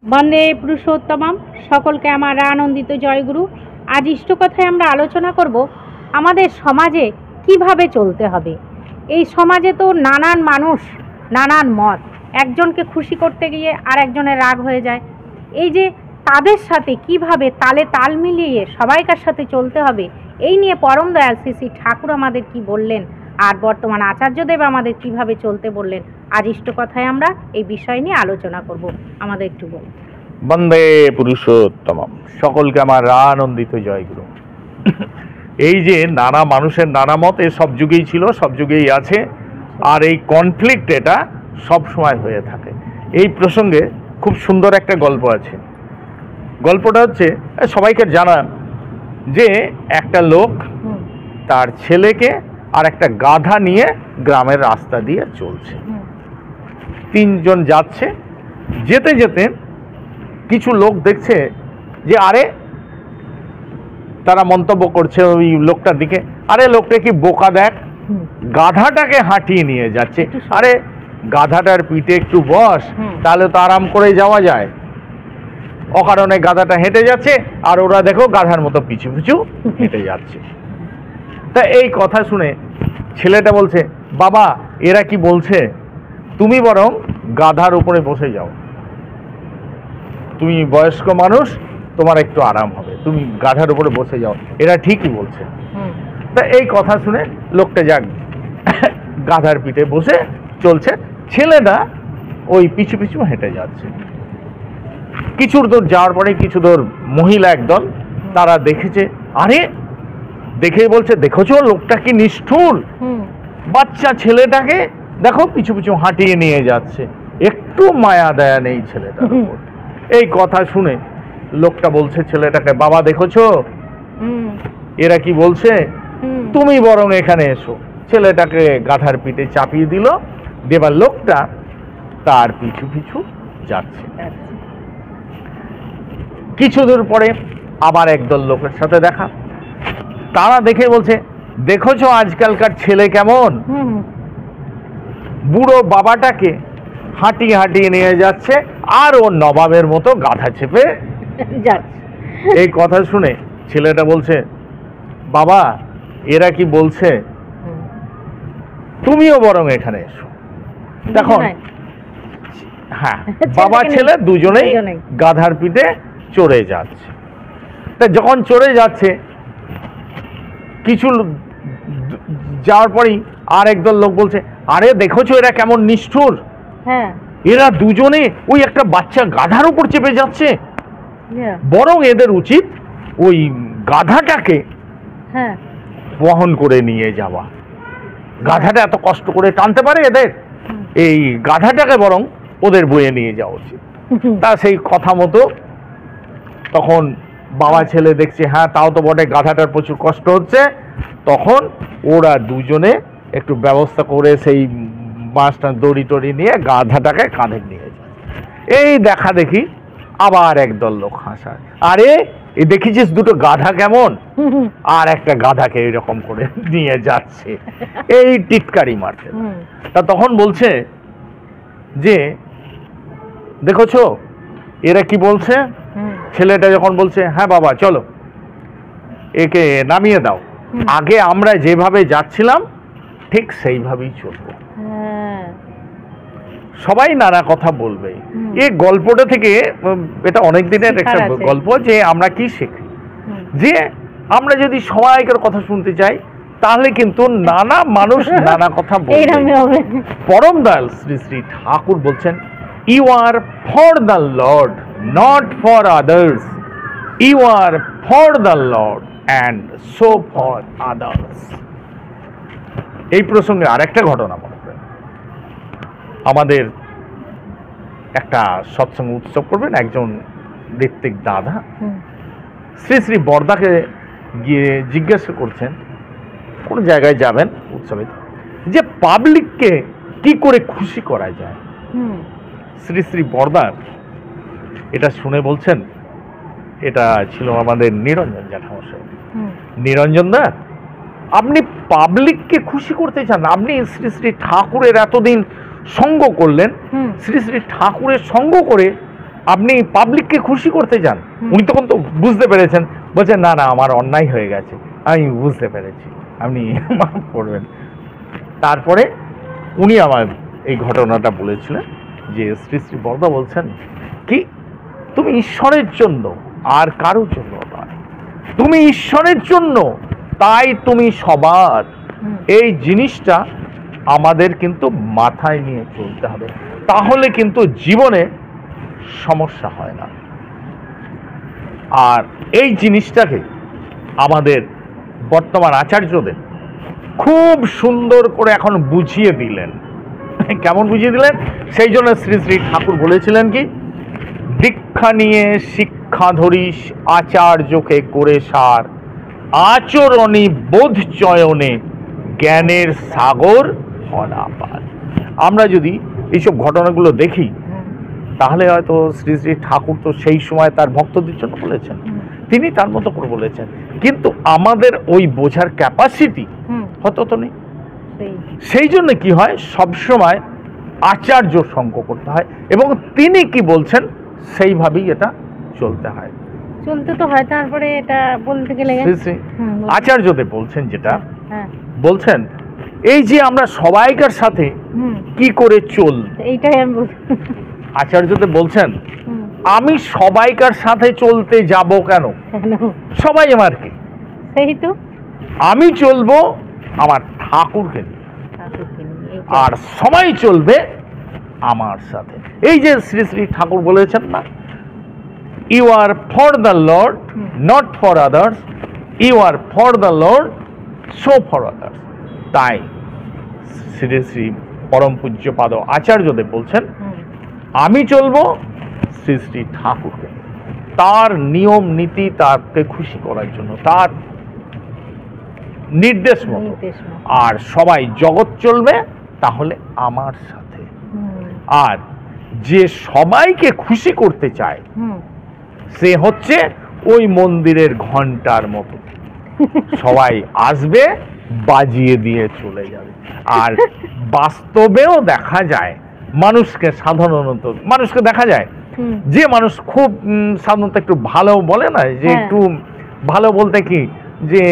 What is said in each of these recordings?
বন্দে পুরুষোত্তমম। সকলকে আমার আনন্দিত জয়গুরু। আজ ইষ্টকথায় আমরা আলোচনা করব আমাদের সমাজে কিভাবে চলতে হবে। এই সমাজে তো নানান মানুষ, নানান মত, একজনকে খুশি করতে গিয়ে আর একজনের রাগ হয়ে যায়। এই যে তাদের সাথে কিভাবে তালে তাল মিলিয়ে সবাইকার সাথে চলতে হবে, এই নিয়ে পরম দয়াল শ্রী শ্রী ঠাকুর আমাদের কি বললেন আর বর্তমান আচার্যদেব আমাদের কিভাবে চলতে বললেন, আজ ইষ্টকথায় আমরা এই বিষয় নিয়ে আলোচনা করব। আমাদের একটু বলুন। বন্দে পুরুষোত্তমম। সকলকে আমার আনন্দিত জয়গুরু। এই যে নানা মানুষের নানা মত, এ সব যুগেই ছিল, সব যুগেই আছে, আর এই কনফ্লিক্ট এটা সব সময় হয়ে থাকে। এই প্রসঙ্গে খুব সুন্দর একটা গল্প আছে। গল্পটা হচ্ছে, সবাইকে জানা যে একটা লোক তার ছেলেকে আর একটা গাধা নিয়ে গ্রামের রাস্তা দিয়ে চলছে। তিনজন যাচ্ছে, যেতে যেতে কিছু লোক দেখছে যে আরে, তারা মন্তব্য করছে ওই লোকটার দিকে, আরে লোকটা কি বোকা, দেখ গাধাটাকে হাঁটিয়ে নিয়ে যাচ্ছে, আরে গাধাটার পিঠে একটু বস, তাহলে তো আরাম করে যাওয়া যায়। অকারণে গাধাটা হেঁটে যাচ্ছে আর ওরা দেখো গাধার মতো পিছু পিছু হেঁটে যাচ্ছে। তা এই কথা শুনে ছেলেটা বলছে, বাবা এরা কি বলছে, তুমি বরং গাধার উপরে বসে যাও, তুমি বয়স্ক মানুষ, তোমার একটু আরাম হবে, তুমি গাধার উপরে বসে যাও, এরা ঠিকই বলছে। তা এই কথা শুনে লোকটা যাক গাধার পিঠে বসে চলছে, ছেলেটা ওই পিছু পিছু হেঁটে যাচ্ছে। কিছু দূর যাওয়ার পরে কিছু দূর মহিলা একদল, তারা দেখেছে, আরে দেখেই বলছে, দেখেছো লোকটা কি নিষ্ঠুর, বাচ্চা ছেলেটাকে দেখো পিছু পিছু হাঁটিয়ে নিয়ে যাচ্ছে, একটু মায়া দয়া নেই ছেলেটার উপর। এই কথা শুনে লোকটা বলছে ছেলেটাকে, বাবা দেখেছো এরা কি বলছে, তুমি বরং এখানে এসো। ছেলেটাকে গাধার পিঠে চাপিয়ে দিল, দেবার লোকটা তার পিছু পিছু যাচ্ছে। কিছু দূর পরে আবার একদল লোকের সাথে দেখা, তারা দেখে বলছে, দেখেছো আজকালকার ছেলে কেমন, বুড়ো বাবাটাকে হাঁটিয়ে হাঁটিয়ে নিয়ে যাচ্ছে আর ও নবাবের মতো গাধা চেপে যাচ্ছে। এই কথা শুনে ছেলেটা বলছে, বাবা এরা কি বলছে, তুমিও বরং এখানে এসো। দেখুন, হ্যাঁ, বাবা ছেলে দুজনেই গাধার পিঠে চড়ে যাচ্ছে। তা যখন চড়ে যাচ্ছে, কিছু যাওয়ার পরেই আর একদল লোক বলছে, আরে দেখেছো এরা কেমন নিষ্ঠুর, এরা দুজনে ওই একটা বাচ্চা গাধার উপর চেপে যাচ্ছে, বরং এদের উচিত ওই গাধাটাকে বহন করে নিয়ে যাওয়া। গাধাটা এত কষ্ট করে টানতে পারে এদের, এই গাধাটাকে বরং ওদের বয়ে নিয়ে যাওয়া উচিত। তা সেই কথা মতো তখন বাবা ছেলে দেখছে, হ্যাঁ তাও তো বটে, গাধাটার প্রচুর কষ্ট হচ্ছে, তখন ওরা দুজনে একটু ব্যবস্থা করে সেই বাঁশটা দড়ি টড়ি নিয়ে গাধাটাকে কাঁধে নিয়ে যায়। এই দেখা দেখি আবার একদল লোক হাসায়, আরে এই দেখেছিস দুটো গাধা কেমন, আর একটা গাধাকে এরকম করে নিয়ে যাচ্ছে, এই টিটকারি মারছে। তা তখন বলছে যে, দেখেছো এরা কি বলছে। ছেলেটা যখন বলছে, হ্যাঁ বাবা চলো একে নামিয়ে দাও, আগে আমরা যেভাবে যাচ্ছিলাম ঠিক সেইভাবেই চলবো। সবাই নানা কথা বলবে। এই গল্পটা থেকে, এটা অনেক দিনের একটা গল্প, যে আমরা কি শিখি, যে আমরা যদি সবাইকার কথা শুনতে চাই তাহলে কিন্তু নানা মানুষ নানা কথা বলবে। পরম দয়াল শ্রী শ্রী ঠাকুর বলছেন, you are for the Lord, not for others, you are for the Lord and so for others. এই প্রসঙ্গে আরেকটা ঘটনা মনে করেন, আমাদের একটা সৎসঙ্গ উৎসব করবেন একজন ঋত্বিক দাদা, শ্রী শ্রী বরদাকে গিয়ে জিজ্ঞাসা করছেন, কোন জায়গায় যাবেন উৎসবে, যে পাবলিককে কি করে খুশি করা যায়। শ্রী শ্রী বরদা এটা শুনে বলছেন, এটা ছিল আমাদের নিরঞ্জন জ্যাঠামশাই, নিরঞ্জন দা আপনি পাবলিককে খুশি করতে চান, আপনি শ্রী শ্রী ঠাকুরের এতদিন সঙ্গ করলেন, শ্রী শ্রী ঠাকুরের সঙ্গ করে আপনি পাবলিককে খুশি করতে যান। উনি তখন তো বুঝতে পেরেছেন, বলছেন না না আমার অন্যায় হয়ে গেছে, আমি বুঝতে পেরেছি, আপনি মাফ করবেন। তারপরে উনি আমার এই ঘটনাটা বলেছিলেন যে শ্রী শ্রী বড়দা বলছেন কি, তুমি ঈশ্বরের জন্য আর কারোর জন্য নয়, তুমি ঈশ্বরের জন্য, তাই তুমি সবার। এই জিনিসটা আমাদের কিন্তু মাথায় নিয়ে চলতে হবে, তাহলে কিন্তু জীবনে সমস্যা হয় না। আর এই জিনিসটাকে আমাদের বর্তমান আচার্যদের খুব সুন্দর করে এখন বুঝিয়ে দিলেন। কেমন বুঝিয়ে দিলেন? সেই জন্য শ্রী শ্রী ঠাকুর বলেছিলেন কি, দীক্ষা নিয়ে শিক্ষা ধরিস আচার্যকে করে সার, আচরণী বোধ চয়নে জ্ঞানের সাগর হনা পার। আমরা যদি এইসব ঘটনাগুলো দেখি তাহলে হয়তো শ্রী শ্রী ঠাকুর তো সেই সময় তার ভক্তদের জন্য বলেছেন, তিনি তার মতো করে বলেছেন, কিন্তু আমাদের ওই বোঝার ক্যাপাসিটি হয়তো তো নেই। সেই জন্য কি হয়, সবসময় আচার্য সঙ্গ করতে হয় এবং তিনি কি বলছেন সেইভাবেই এটা চলতে হয়, চলতে তো হয়। তারপরে এটা বলতে গেলে আচার্যদের বলছেন যেটা বলছেন, এই যে আমরা সবাইকার সাথে কি করে চল, এইটাই আমি বলছি। আচার্যদের বলছেন আমি সবাইকার সাথে চলতে যাব কেন, সবাই আমার কি, সেই তো আমি চলবো আমার ঠাকুরকে নিয়ে, আর সবাই চলবে আমার সাথে। এই যে শ্রী শ্রী ঠাকুর বলেছেন না, you are for the Lord not for others, you are for the Lord so for others. তাই শ্রী শ্রী পরম পূজ্যপাদ আচার্যদেব বলছেন আমি চলবো শ্রী শ্রী ঠাকুরকে, তার নিয়ম নীতি, তাকে খুশি করার জন্য, তার নির্দেশ মতো, আর সবাই জগৎ চলবে তাহলে আমার সাথে। আর যে সবাইকে খুশি করতে চায় সে হচ্ছে ওই মন্দিরের ঘন্টার মতো, সবাই আসবে বাজিয়ে দিয়ে চলে যাবে। আর বাস্তবেও দেখা যায় মানুষকে, সাধারণত মানুষকে দেখা যায় যে মানুষ খুব সাধারণত একটু ভালো বলে না, যে একটু ভালো বলতে কি, যে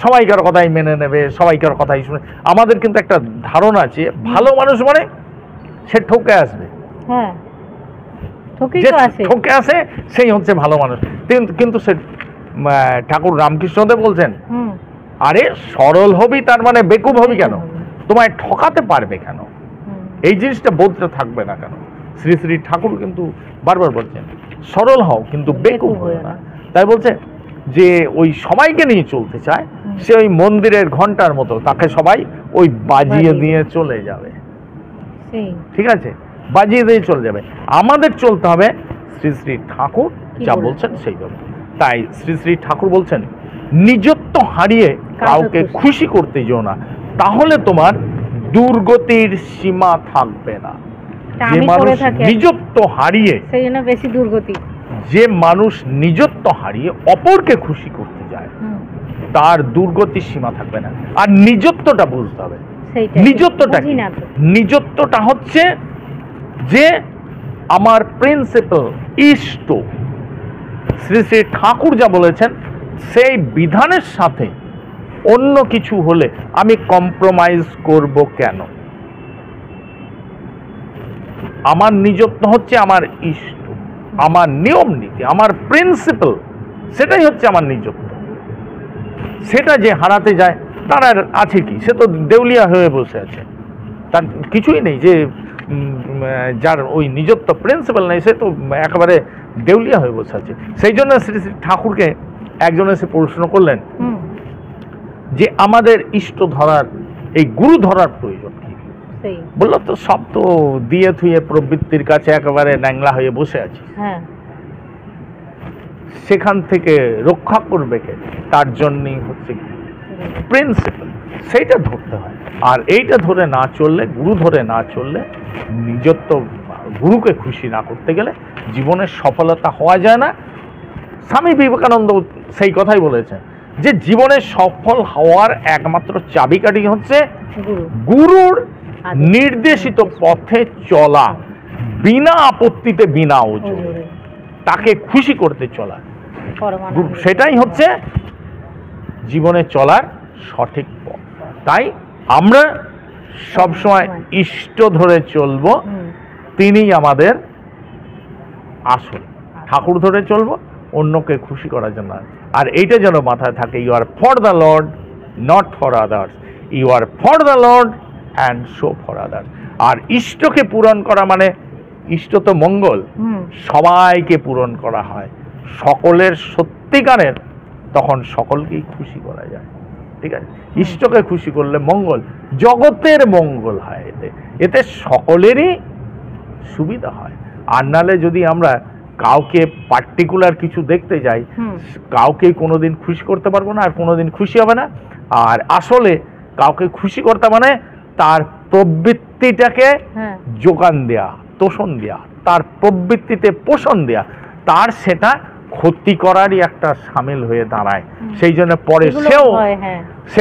সবাইকার কথাই মেনে নেবে, সবাইকার কথাই শুনে। আমাদের কিন্তু একটা ধারণা আছে ভালো মানুষ মানে সে ঠকে আসবে, ঠকে আসে সেই হচ্ছে ভালো মানুষ। কিন্তু সে ঠাকুর রামকৃষ্ণদেব বলছেন আরে সরল হবি তার মানে বেকুব হবি কেন, তোমায় ঠকাতে পারবে কেন, এই জিনিসটা বোধটা থাকবে না কেন। শ্রী শ্রী ঠাকুর কিন্তু বারবার বলছেন সরল হও কিন্তু বেকুব হও না। তাই বলছে যে ওই সবাইকে নিয়ে চলতে চায়, সে ওই মন্দিরের ঘন্টার মতো, তাকে সবাই ওই বাজিয়ে দিয়ে চলে যাবে, ঠিক আছে, বাজিয়ে দিয়ে চলে যাবে। আমাদের চলতে হবে শ্রী শ্রী ঠাকুর যা বলছেন সেইভাবে। তাই শ্রী শ্রী ঠাকুর বলছেন নিজত্ব হারিয়ে কাউকে খুশি করতে যেও না, তাহলে তোমার দুর্গতির সীমা থাকবে না। যে মানুষ নিজত্ব হারিয়ে, সেই জন্য বেশি দুর্গতি, যে মানুষ নিজত্ব হারিয়ে অপরকে খুশি করতে যায় তার দুর্গতির সীমা থাকবে না। আর নিজত্বটা বুঝতে হবে, নিজত্বটা কি? নিজত্বটা হচ্ছে যে আমার প্রিন্সিপাল ইষ্ট, শ্রী শ্রী ঠাকুর যা বলেছেন সেই বিধানের সাথে অন্য কিছু হলে আমি কম্প্রোমাইজ করব কেন? আমার নিজত্ব হচ্ছে আমার ইষ্ট, আমার নিয়ম নীতি, আমার প্রিন্সিপাল, সেটাই হচ্ছে আমার নিজত্ব। সেটা যে হারাতে যায় তার আর আছে কি? সে তো দেউলিয়া হয়ে বসে আছে, তার কিছুই নেই। যে যার ওই নিজত্ব প্রিন্সিপাল নেই সে তো একেবারে দেউলিয়া হয়ে বসে আছে। সেই জন্য শ্রী শ্রী ঠাকুরকে একজন এসে প্রশ্ন করলেন যে আমাদের ইষ্ট ধরার, এই গুরু ধরার প্রয়োজন কি? বললো তো সব তো দিয়ে থুয়ে প্রবৃত্তির কাছে একেবারে ন্যাংলা হয়ে বসে আছে, সেখান থেকে রক্ষা করবে কে? তার জন্যই হচ্ছে প্রিন্সিপাল, সেইটা ধরতে হয়। আর এইটা ধরে না চললে, গুরু ধরে না চললে, নিজত্ব গুরুকে খুশি না করতে গেলে জীবনের সফলতা হওয়া যায় না। স্বামী বিবেকানন্দ সেই কথাই বলেছেন যে জীবনে সফল হওয়ার একমাত্র চাবিকাঠি হচ্ছে গুরুর নির্দেশিত পথে চলা, বিনা আপত্তিতে বিনা ওজোরে তাকে খুশি করতে চলা, সেটাই হচ্ছে জীবনে চলার সঠিক পথ। তাই আমরা সবসময় ইষ্ট ধরে চলবো, তিনিই আমাদের আসল। ঠাকুর ধরে চলবো, অন্যকে খুশি করার জন্য। আর এইটা যেন মাথায় থাকে, you are for the Lord, not for others. You are for the Lord and show for others. আর ইষ্টকে পূরণ করা মানে, ইষ্ট তো মঙ্গল, সবাইকে পূরণ করা হয়, সকলের সত্যিকারের, তখন সকলকেই খুশি করা যায়। ঠিক আছে, ইষ্টকে খুশি করলে মঙ্গল, জগতের মঙ্গল হয়, এতে সকলেরই সুবিধা হয়। আর নালে যদি আমরা কাউকে পার্টিকুলার কিছু দেখতে যাই, কাউকে কোনোদিন খুশি করতে পারবো না, আর কোনোদিন খুশি হবে না। আর আসলে কাউকে খুশি করতে মানে তার প্রবৃত্তিটাকে যোগান দেয়া, তোষণ দেয়া, তার প্রবৃত্তিতে পোষণ দেয়া, তার সেটা ক্ষতি করারই একটা সামিল হয়ে দাঁড়ায়। সেই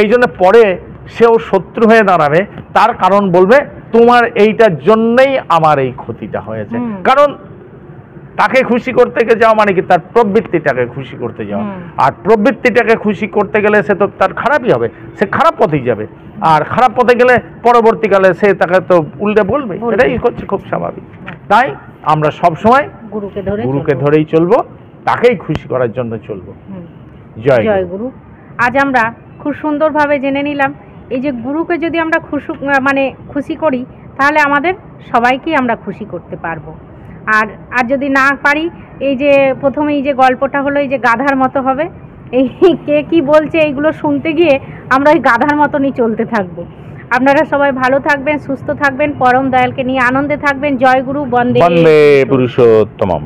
জন্য পরে সেও শত্রু হয়ে দাঁড়াবে। তার কারণ বলবে, তোমার এইটার জন্যই আমার এই ক্ষতিটা হয়েছে। কারণ তাকে খুশি করতে যাওয়া মানে কি, তার প্রবৃত্তিটাকে খুশি করতে যাওয়া। আর প্রবৃত্তিটাকে খুশি করতে গেলে সে তো তার খারাপই হবে, সে খারাপ পথেই যাবে। আর খারাপ পথে গেলে পরবর্তীকালে সে তাকে তো উল্টে বলবে, এটাই হচ্ছে খুব স্বাভাবিক। তাই আমরা সবসময় গুরুকে ধরেই চলবো, তাকেই খুশি করার জন্য চলবো। জয় গুরু। আজ আমরা খুব সুন্দরভাবে জেনে নিলাম, এই যে গুরুকে যদি আমরা খুশি করি, তাহলে আমাদের সবাইকেই আমরা খুশি করতে পারবো। আর যদি না পারি, এই যে প্রথমে এই যে গল্পটা হলো, এই যে গাধার মতো হবে, এই কে কি বলছে এইগুলো শুনতে গিয়ে আমরা ওই গাধার মতনই চলতে থাকবো। আপনারা সবাই ভালো থাকবেন, সুস্থ থাকবেন, পরম দয়ালকে নিয়ে আনন্দে থাকবেন। জয় গুরু। বন্দে পুরুষোত্তমম।